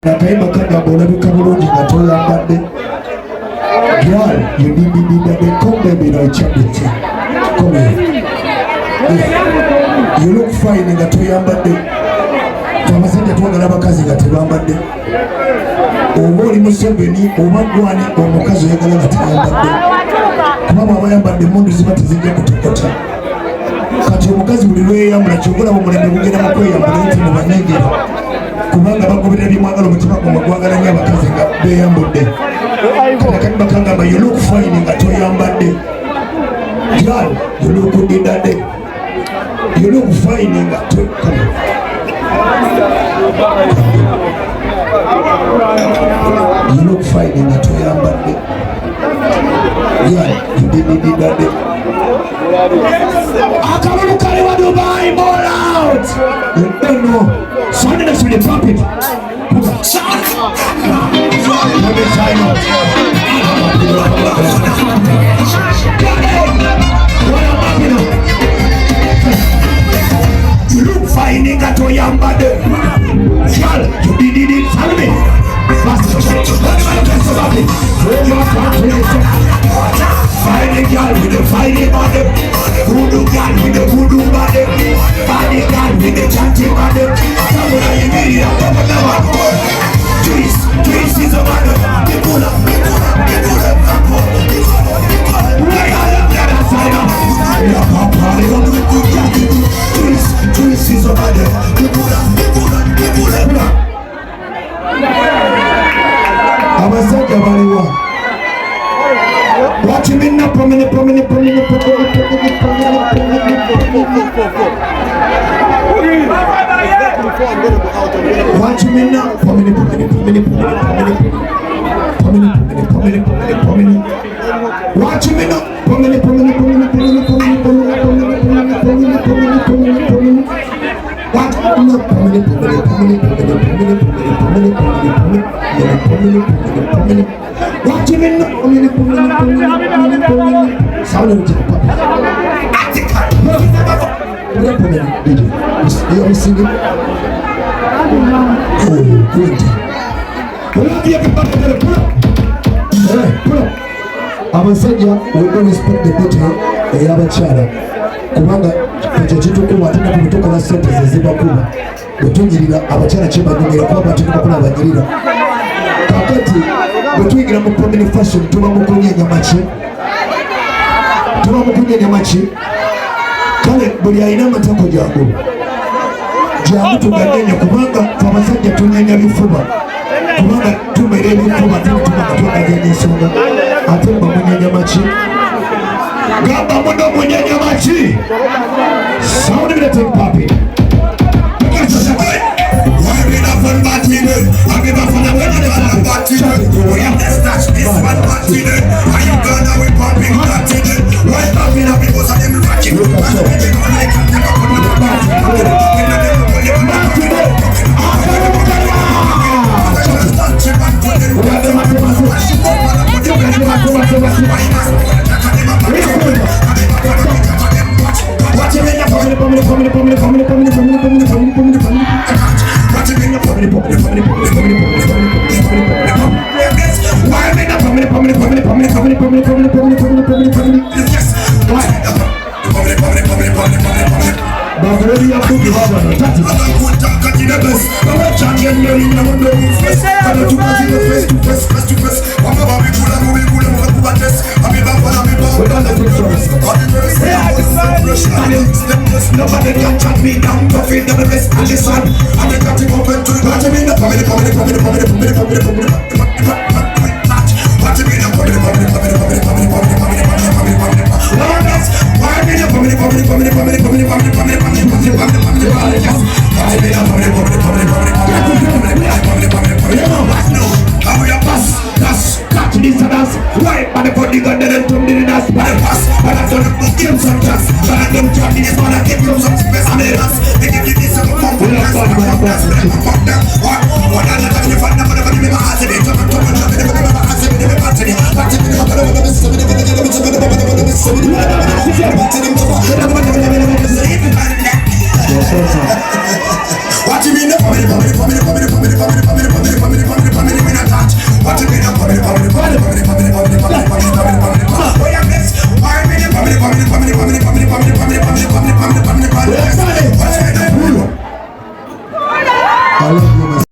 Nakayimba kagamba olabika bulungi nga toyambadde. Girl, you need the come baby no chabiti. Come here. You look fine nga toyambadde. Twabasajja twagala abakazi nga tebambadde. Oba oli Museveni oba gwani omukazi oyagala nga teyambadde. Kuba abayambadde emmundu ziba tezijja kutokota. Kati omukazi buli lweyambula kyogala omulembe gugenda mu kweyambula nti mu banegera. Kubanga bagoberera by'omwagala omutima gwo gwagala nnyo abakazi nga beeyambudde. Kati bakangamba you look fine nga toyambadde. Girl, you look good in that day. You look fine nga you look fine nga toyambadde. Girl, you did that day. Akalulu kali wa Dubai, ball out! You don't know. Someone else will pump it. Sound. Let me sign up. You look fine, nigga, to your body. Girl, you did it, follow me. Fast, fine girl with the fine body, voodoo girl with the voodoo body, body girl with the chanty body. Somebody in media, twist is a body. People up, why are you the other side of? Twist is a body. People up. Abasajja baliwa. Watch him in the prominent. Watch him in the prominent. Watch him in the prominent. Watch him in the sound of you are singing. Oh, good. Abasajja we don't respect the detail ey'abakyala kubanga ekyo kitukuba ate nabo tukola ssente zezibakuba bwetunyirira abakyala kyebanyumira kuba batukubakola abanyirira kakati bwetuyigira mu prominent fashion tuba mu kunyenya ki kale buli alina amatako jangu tuganyenya kubanga abasajja tunyenya bifuba kubanga tumera ebifuba tuganyenya ensonga ate mba munyenya maki gamba muno munyenya maki sound of the papi nobody can track me down, go feed them the best and listen. I'm the captain open to the bottom in the family.